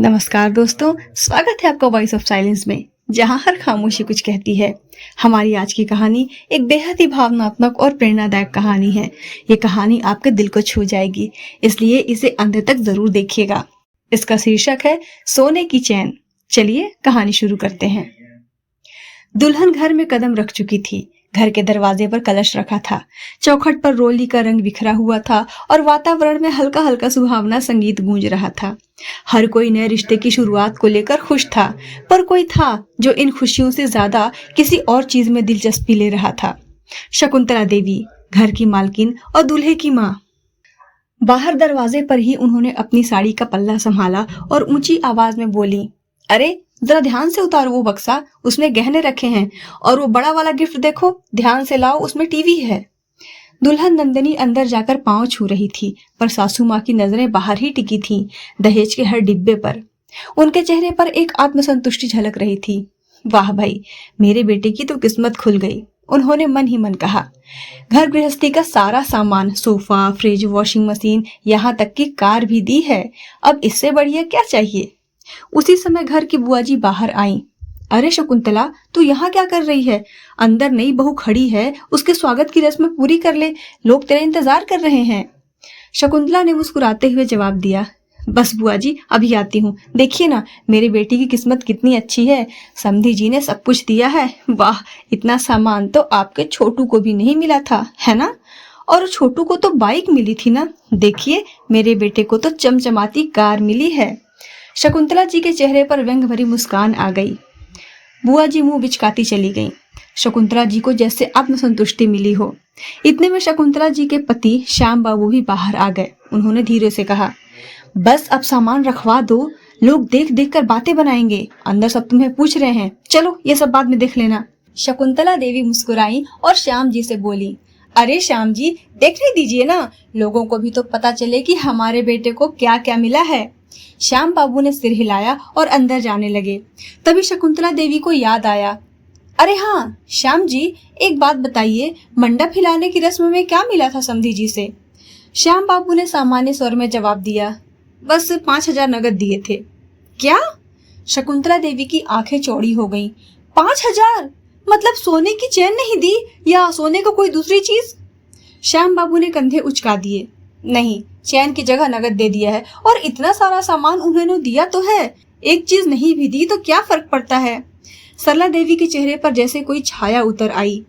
नमस्कार दोस्तों, स्वागत है आपका वॉइस ऑफ साइलेंस में, जहां हर खामोशी कुछ कहती है। हमारी आज की कहानी एक बेहद ही भावनात्मक और प्रेरणादायक कहानी है। ये कहानी आपके दिल को छू जाएगी, इसलिए इसे अंत तक जरूर देखिएगा। इसका शीर्षक है सोने की चैन। चलिए कहानी शुरू करते हैं। दुल्हन घर में कदम रख चुकी थी। घर के दरवाजे पर कलश रखा था। चौखट पर रोली का रंग बिखरा हुआ था और वातावरण में हल्का हल्का सुहावना संगीत गूंज रहा था। हर कोई नए रिश्ते की शुरुआत को लेकर खुश था, पर कोई था जो इन खुशियों से ज्यादा किसी और चीज में दिलचस्पी ले रहा था। शकुंतला देवी, घर की मालकिन और दूल्हे की माँ। बाहर दरवाजे पर ही उन्होंने अपनी साड़ी का पल्ला संभाला और ऊंची आवाज में बोली, अरे जरा ध्यान से उतारो वो बक्सा, उसमें गहने रखे हैं। और वो बड़ा वाला गिफ्ट देखो, ध्यान से लाओ, उसमें टीवी है। दुल्हन नंदिनी अंदर जाकर पांव छू रही थी, पर सासू माँ की नजरें बाहर ही टिकी थीं, दहेज के हर डिब्बे पर। उनके चेहरे पर एक आत्मसंतुष्टि झलक रही थी। वाह भाई, मेरे बेटे की तो किस्मत खुल गई, उन्होंने मन ही मन कहा। घर गृहस्थी का सारा सामान, सोफा, फ्रिज, वॉशिंग मशीन, यहाँ तक की कार भी दी है। अब इससे बढ़िया क्या चाहिए। उसी समय घर की बुआ जी बाहर आईं। अरे शकुंतला, तू यहाँ क्या कर रही है? अंदर नई बहू खड़ी है, उसके स्वागत की रस्म पूरी कर ले, लोग तेरा इंतजार कर रहे हैं। शकुंतला ने मुस्कुराते हुए जवाब दिया, बस बुआ जी अभी आती हूँ। देखिए ना, मेरी बेटी की किस्मत कितनी अच्छी है, समधी जी ने सब कुछ दिया है। वाह, इतना सामान तो आपके छोटू को भी नहीं मिला था, है ना? और छोटू को तो बाइक मिली थी ना। देखिए, मेरे बेटे को तो चमचमाती कार मिली है। शकुंतला जी के चेहरे पर व्यंग भरी मुस्कान आ गई। बुआ जी मुंह बिचकाती चली गईं। शकुंतला जी को जैसे आत्मसंतुष्टि मिली हो। इतने में शकुंतला जी के पति श्याम बाबू भी बाहर आ गए। उन्होंने धीरे से कहा, बस अब सामान रखवा दो, लोग देख देख कर बातें बनाएंगे। अंदर सब तुम्हें पूछ रहे हैं, चलो ये सब बाद में देख लेना। शकुंतला देवी मुस्कुराई और श्याम जी से बोली, अरे श्याम जी, देखने दीजिए ना, लोगों को भी तो पता चले कि हमारे बेटे को क्या क्या मिला है। श्याम बाबू ने सिर हिलाया और अंदर जाने लगे। तभी शकुंतला देवी को याद आया, अरे हाँ श्याम जी, एक बात बताइए, मंडप हिलाने की रस्म में क्या मिला था समधी जी से? श्याम बाबू ने सामान्य स्वर में जवाब दिया, बस 5,000 नगद दिए थे। क्या? शकुंतला देवी की आंखें चौड़ी हो गईं। 5,000? मतलब सोने की चैन नहीं दी या सोने को कोई दूसरी चीज? श्याम बाबू ने कंधे उचका दिए। नहीं, चैन की जगह नगद दे दिया है, और इतना सारा सामान उन्होंने दिया तो है, एक चीज नहीं भी दी तो क्या फर्क पड़ता है। सरला देवी के चेहरे पर जैसे कोई छाया उतर आई।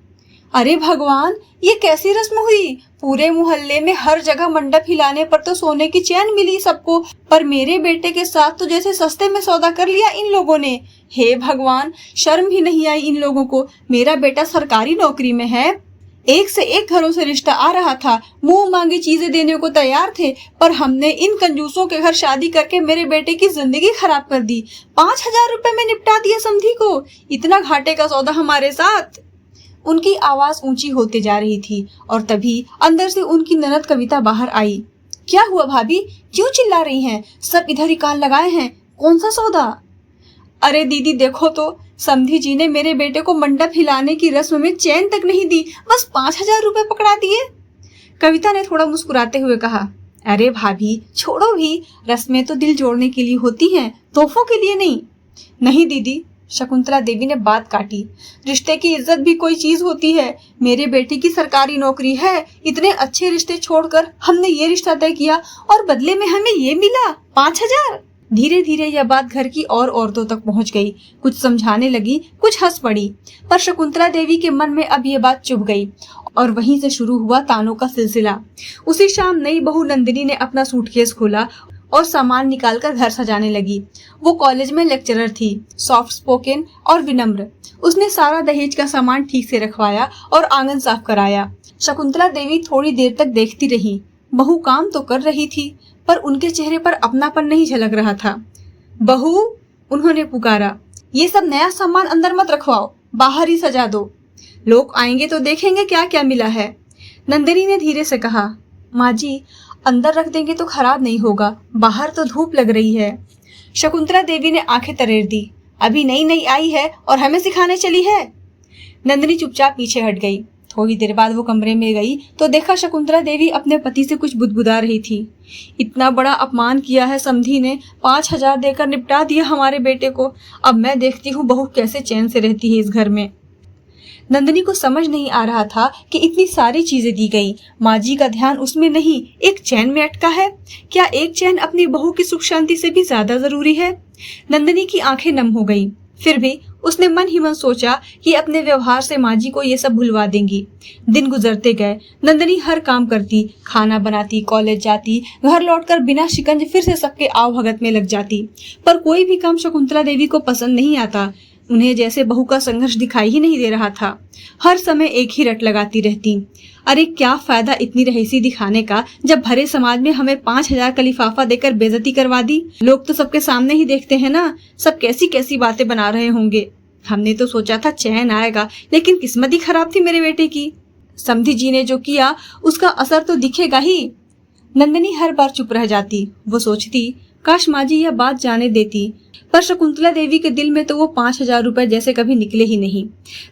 अरे भगवान, ये कैसी रस्म हुई? पूरे मोहल्ले में हर जगह मंडप हिलाने पर तो सोने की चैन मिली सबको, पर मेरे बेटे के साथ तो जैसे सस्ते में सौदा कर लिया इन लोगों ने। हे भगवान, शर्म भी नहीं आई इन लोगों को। मेरा बेटा सरकारी नौकरी में है, एक से एक घरों से रिश्ता आ रहा था, मुंह मांगी चीजें देने को तैयार थे, पर हमने इन कंजूसों के घर शादी करके मेरे बेटे की जिंदगी खराब कर दी। 5,000 रुपए में निपटा दिया समधी को। इतना घाटे का सौदा हमारे साथ। उनकी आवाज ऊंची होते जा रही थी और तभी अंदर से उनकी ननद कविता बाहर आई। क्या हुआ भाभी, क्यों चिल्ला रही हैं? सब इधर ही कान लगाए हैं, कौन सा सौदा? अरे दीदी देखो तो, समधी जी ने मेरे बेटे को मंडप हिलाने की रस्म में चैन तक नहीं दी, बस 5,000 रुपए पकड़ा दिए। कविता ने थोड़ा मुस्कुराते हुए कहा, अरे भाभी छोड़ो भी, रस्में तो दिल जोड़ने के लिए होती हैं, तोहफों के लिए नहीं। नहीं दीदी, शकुंतला देवी ने बात काटी, रिश्ते की इज्जत भी कोई चीज होती है। मेरे बेटे की सरकारी नौकरी है, इतने अच्छे रिश्ते छोड़कर हमने ये रिश्ता तय किया और बदले में हमें ये मिला, 5,000। धीरे धीरे यह बात घर की और औरतों तक पहुंच गई। कुछ समझाने लगी, कुछ हंस पड़ी, पर शकुंतला देवी के मन में अब यह बात चुभ गई और वहीं से शुरू हुआ तानों का सिलसिला। उसी शाम नई बहू नंदिनी ने अपना सूटकेस खोला और सामान निकालकर घर सजाने लगी। वो कॉलेज में लेक्चरर थी, सॉफ्ट स्पोकन और विनम्र। उसने सारा दहेज का सामान ठीक से रखवाया और आंगन साफ कराया। शकुंतला देवी थोड़ी देर तक देखती रही। बहू काम तो कर रही थी, पर उनके चेहरे पर अपनापन नहीं झलक रहा था। बहू, उन्होंने पुकारा, ये सब नया सामान अंदर मत रखवाओ, बाहर ही सजा दो, लोग आएंगे तो देखेंगे क्या क्या मिला है। नंदिनी ने धीरे से कहा, माँ जी अंदर रख देंगे तो खराब नहीं होगा, बाहर तो धूप लग रही है। शकुंतला देवी ने आंखें तरेर दी, अभी नई नई आई है और हमें सिखाने चली है। नंदिनी चुपचाप पीछे हट गई। थोड़ी देर बाद वो कमरे में गई तो देखा शकुंतला देवी अपने पति से कुछ बुदबुदा रही थी। इतना बड़ा अपमान किया है समधी ने, 5,000 देकर निपटा दिया हमारे बेटे को। अब मैं देखती हूँ बहू कैसे चैन से रहती है इस घर में। नंदिनी को समझ नहीं आ रहा था कि इतनी सारी चीजें दी गई, माँ जी का ध्यान उसमें नहीं, एक चैन में अटका है। क्या एक चैन अपनी बहू की सुख शांति से भी ज्यादा जरूरी है? नंदिनी की आंखें नम हो गई। फिर भी उसने मन ही मन सोचा कि अपने व्यवहार से माँ जी को ये सब भुलवा देंगी। दिन गुजरते गए, नंदिनी हर काम करती, खाना बनाती, कॉलेज जाती, घर लौटकर बिना शिकंज फिर से सबके आव भगत में लग जाती। पर कोई भी काम शकुंतला देवी को पसंद नहीं आता। उन्हें जैसे बहू का संघर्ष दिखाई ही नहीं दे रहा था। हर समय एक ही रट लगाती रहती। अरे क्या फायदा इतनी रहीसी दिखाने का, जब भरे समाज में हमें 5,000 का लिफाफा देकर बेइज्जती करवा दी। लोग तो सबके सामने ही देखते हैं ना, सब कैसी कैसी बातें बना रहे होंगे। हमने तो सोचा था चैन आएगा, लेकिन किस्मत ही खराब थी मेरे बेटे की। समधी जी ने जो किया उसका असर तो दिखेगा ही। नंदिनी हर बार चुप रह जाती। वो सोचती काश माँ जी यह बात जाने देती, पर शकुंतला देवी के दिल में तो वो 5,000 रुपए जैसे कभी निकले ही नहीं।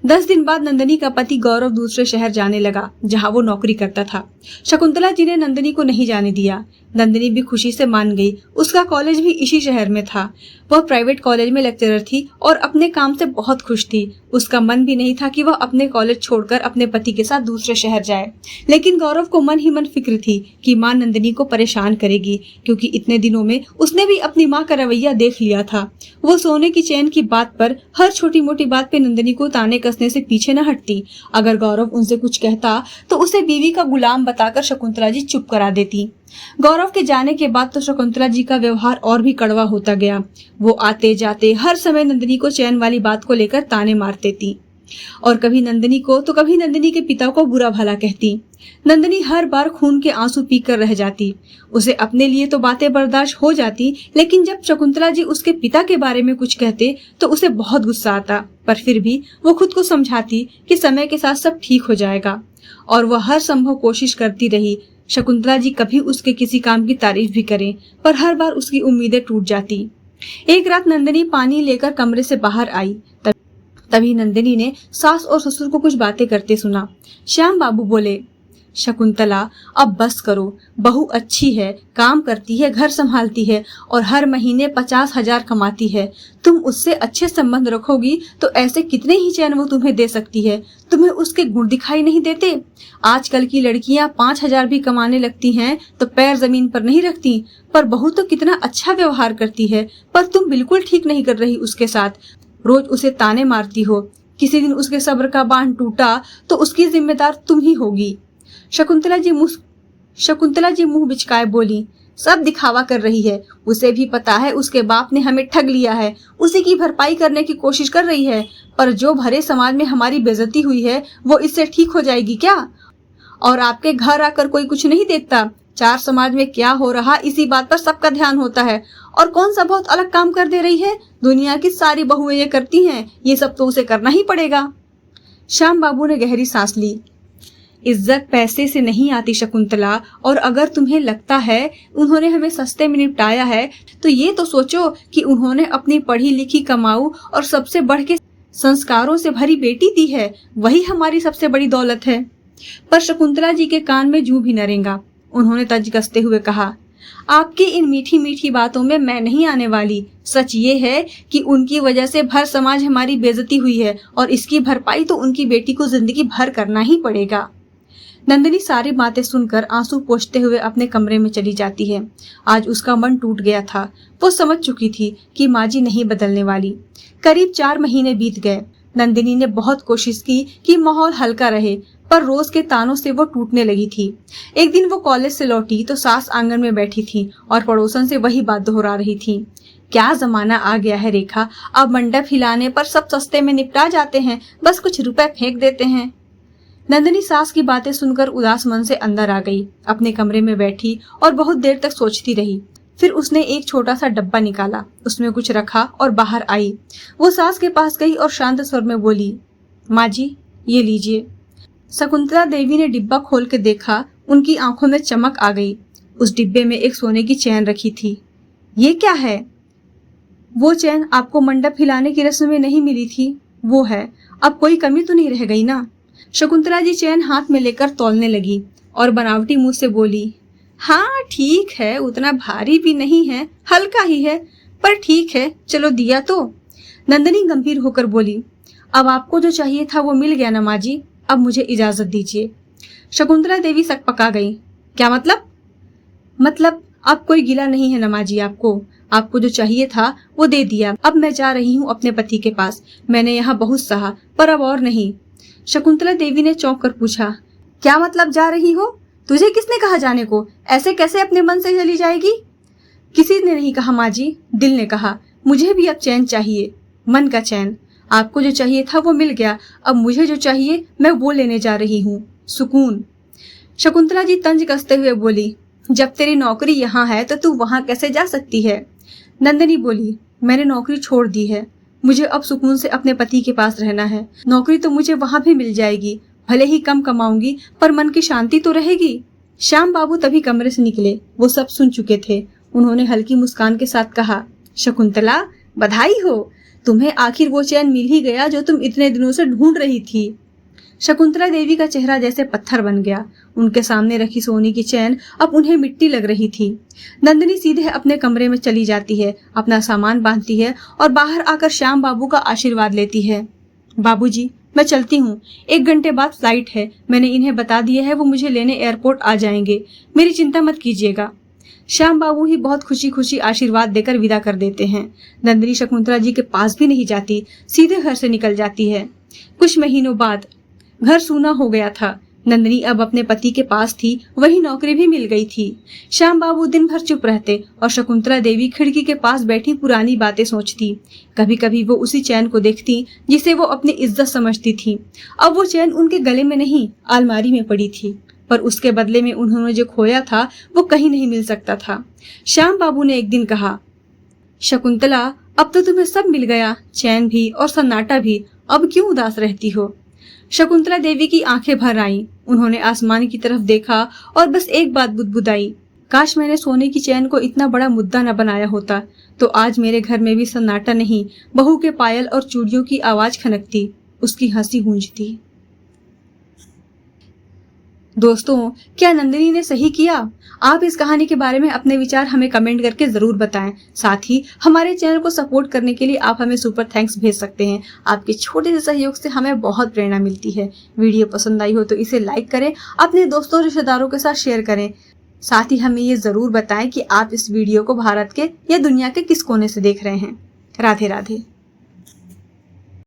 10 दिन बाद नंदिनी का पति गौरव दूसरे शहर जाने लगा, जहाँ वो नौकरी करता था। शकुंतला जी ने नंदिनी को नहीं जाने दिया। नंदिनी भी खुशी से मान गई। उसका कॉलेज भी इसी शहर में था। वह प्राइवेट कॉलेज में लेक्चरर थी और अपने काम से बहुत खुश थी। उसका मन भी नहीं था कि वह अपने कॉलेज छोड़कर अपने पति के साथ दूसरे शहर जाए। लेकिन गौरव को मन ही मन फिक्र थी कि माँ नंदिनी को परेशान करेगी, क्योंकि इतने दिनों में उसने भी अपनी माँ का रवैया देख लिया था। वो सोने की चैन की बात पर, हर छोटी मोटी बात पे नंदिनी को ताने कसने से पीछे न हटती। अगर गौरव उनसे कुछ कहता तो उसे बीवी का गुलाम बताकर शकुंतला जी चुप करा देती। गौरव के जाने के बाद तो शकुंतला जी का व्यवहार और भी कड़वा होता गया। वो आते जाते हर समय नंदिनी को चैन वाली बात को लेकर ताने मारती थी, और कभी नंदिनी को तो कभी नंदिनी के पिता को बुरा भला कहती। नंदिनी हर बार खून के आंसू पीकर रह जाती। उसे अपने लिए तो बातें बर्दाश्त हो जाती, लेकिन जब शकुंतला जी उसके पिता के बारे में कुछ कहते तो उसे बहुत गुस्सा आता। पर फिर भी वो खुद को समझाती कि समय के साथ सब ठीक हो जाएगा, और वह हर संभव कोशिश करती रही। शकुंतला जी कभी उसके किसी काम की तारीफ भी करें, पर हर बार उसकी उम्मीदें टूट जाती। एक रात नंदिनी पानी लेकर कमरे से बाहर आई। तभी नंदिनी ने सास और ससुर को कुछ बातें करते सुना। श्याम बाबू बोले, शकुंतला अब बस करो, बहू अच्छी है, काम करती है, घर संभालती है और हर महीने 50,000 कमाती है। तुम उससे अच्छे संबंध रखोगी तो ऐसे कितने ही चैन वो तुम्हें दे सकती है। तुम्हें उसके गुण दिखाई नहीं देते? आजकल की लड़कियां 5,000 भी कमाने लगती हैं तो पैर जमीन पर नहीं रखती। पर बहू तो कितना अच्छा व्यवहार करती है, पर तुम बिल्कुल ठीक नहीं कर रही उसके साथ। रोज उसे ताने मारती हो। किसी दिन उसके सब्र का बांध टूटा तो उसकी जिम्मेदार तुम ही होगी। शकुंतला जी मुंह बिचकाए बोली, सब दिखावा कर रही है। उसे भी पता है उसके बाप ने हमें ठग लिया है, उसी की भरपाई करने की कोशिश कर रही है। पर जो भरे समाज में हमारी बेइज्जती हुई है वो इससे ठीक हो जाएगी क्या? और आपके घर आकर कोई कुछ नहीं देखता? चार समाज में क्या हो रहा इसी बात पर सबका ध्यान होता है। और कौन सा बहुत अलग काम कर दे रही है? दुनिया की सारी बहुएं ये करती हैं, ये सब तो उसे करना ही पड़ेगा। श्याम बाबू ने गहरी सांस ली। इज्जत पैसे से नहीं आती शकुंतला, और अगर तुम्हें लगता है उन्होंने हमें सस्ते में निपटाया है तो ये तो सोचो कि उन्होंने अपनी पढ़ी लिखी, कमाऊ और सबसे बढ़ के संस्कारों से भरी बेटी दी है। वही हमारी सबसे बड़ी दौलत है। पर शकुंतला जी के कान में जूं भी न रेंगा। उन्होंने तंज कसते हुए कहा, आपकी इन मीठी मीठी बातों में मैं नहीं आने वाली। सच ये है कि उनकी वजह से भर समाज हमारी बेइज्जती हुई है, और इसकी भरपाई तो उनकी बेटी को जिंदगी भर करना ही पड़ेगा। नंदिनी सारी बातें सुनकर आंसू पोंछते हुए अपने कमरे में चली जाती है। आज उसका मन टूट गया था। वो समझ चुकी थी कि माँ जी नहीं बदलने वाली। करीब 4 महीने बीत गए। नंदिनी ने बहुत कोशिश की कि माहौल हल्का रहे, पर रोज के तानों से वो टूटने लगी थी। एक दिन वो कॉलेज से लौटी तो सास आंगन में बैठी थी और पड़ोसन से वही बात दोहरा रही थी। क्या जमाना आ गया है रेखा, अब मंडप हिलाने पर सब सस्ते में निपटा जाते हैं, बस कुछ रुपए फेंक देते हैं। नंदिनी सास की बातें सुनकर उदास मन से अंदर आ गई। अपने कमरे में बैठी और बहुत देर तक सोचती रही। फिर उसने एक छोटा सा डब्बा निकाला, उसमें कुछ रखा और बाहर आई। वो सास के पास गई और शांत स्वर में बोली, माँ जी ये लीजिए। शकुंतला देवी ने डिब्बा खोल के देखा। उनकी आंखों में चमक आ गई। उस डिब्बे में एक सोने की चैन रखी थी। ये क्या है? वो चैन आपको मंडप हिलाने की रस्म में नहीं मिली थी, वो है। अब कोई कमी तो नहीं रह गई ना? शकुंतला जी चैन हाथ में लेकर तौलने लगी और बनावटी मुंह से बोली, हाँ ठीक है, उतना भारी भी नहीं है, हल्का ही है, पर ठीक है, चलो दिया तो। नंदिनी गंभीर होकर बोली, अब आपको जो चाहिए था वो मिल गया ना माँ जी, अब मुझे इजाजत दीजिए। शकुंतला देवी सकपका गई। क्या मतलब? मतलब अब कोई गिला नहीं है नमा जी आपको जो चाहिए था वो दे दिया। अब मैं जा रही हूँ अपने पति के पास। मैंने यहाँ बहुत सहा, पर अब और नहीं। शकुंतला देवी ने चौंक कर पूछा, क्या मतलब जा रही हो? तुझे किसने कहा जाने को? ऐसे कैसे अपने मन से चली जाएगी? किसी ने नहीं कहा माँ जी, दिल ने कहा। मुझे भी अब चैन चाहिए, मन का चैन। आपको जो चाहिए था वो मिल गया, अब मुझे जो चाहिए मैं वो लेने जा रही हूँ, सुकून। शकुंतला जी तंज कसते हुए बोली, जब तेरी नौकरी यहाँ है तो तू वहाँ कैसे जा सकती है? नंदिनी बोली, मैंने नौकरी छोड़ दी है, मुझे अब सुकून से अपने पति के पास रहना है। नौकरी तो मुझे वहाँ भी मिल जाएगी, भले ही कम कमाऊंगी, पर मन की शांति तो रहेगी। श्याम बाबू तभी कमरे से निकले। वो सब सुन चुके थे। उन्होंने हल्की मुस्कान के साथ कहा, शकुंतला बधाई हो, तुम्हें आखिर वो चैन मिल ही गया जो तुम इतने दिनों से ढूंढ रही थी। शकुंतला देवी का चेहरा जैसे पत्थर बन गया। उनके सामने रखी सोने की चैन अब उन्हें मिट्टी लग रही थी। नंदिनी सीधे अपने कमरे में चली जाती है, अपना सामान बांधती है और बाहर आकर श्याम बाबू का आशीर्वाद लेती है। बाबूजी, मैं चलती हूँ, 1 घंटे बाद फ्लाइट है। मैंने इन्हें बता दिया है, वो मुझे लेने एयरपोर्ट आ जाएंगे। मेरी चिंता मत कीजिएगा। श्याम बाबू ही बहुत खुशी खुशी आशीर्वाद देकर विदा कर देते हैं। नंदिनी शकुंतला जी के पास भी नहीं जाती, सीधे घर से निकल जाती है। कुछ महीनों बाद घर सूना हो गया था। नंदिनी अब अपने पति के पास थी, वही नौकरी भी मिल गई थी। श्याम बाबू दिन भर चुप रहते और शकुंतला देवी खिड़की के पास बैठी पुरानी बातें सोचती। कभी कभी वो उसी चैन को देखती जिसे वो अपनी इज्जत समझती थी। अब वो चैन उनके गले में नहीं, अलमारी में पड़ी थी, पर उसके बदले में उन्होंने जो खोया था वो कहीं नहीं मिल सकता था। श्याम बाबू ने एक दिन कहा, शकुंतला, अब तो तुम्हें सब मिल गया, चैन भी और सन्नाटा भी, अब क्यों उदास रहती हो? शकुंतला देवी की आंखें भर आईं। उन्होंने आसमान की तरफ देखा और बस एक बात बुदबुदाई, काश मैंने सोने की चैन को इतना बड़ा मुद्दा न बनाया होता, तो आज मेरे घर में भी सन्नाटा नहीं, बहू के पायल और चूड़ियों की आवाज खनकती, उसकी हंसी गूंजती। दोस्तों, क्या नंदिनी ने सही किया? आप इस कहानी के बारे में अपने विचार हमें कमेंट करके जरूर बताएं। साथ ही हमारे चैनल को सपोर्ट करने के लिए आप हमें सुपर थैंक्स भेज सकते हैं। आपके छोटे से सहयोग से हमें बहुत प्रेरणा मिलती है। वीडियो पसंद आई हो तो इसे लाइक करें, अपने दोस्तों रिश्तेदारों के साथ शेयर करें। साथ ही हमें ये जरूर बताएं कि आप इस वीडियो को भारत के या दुनिया के किस कोने से देख रहे हैं। राधे राधे।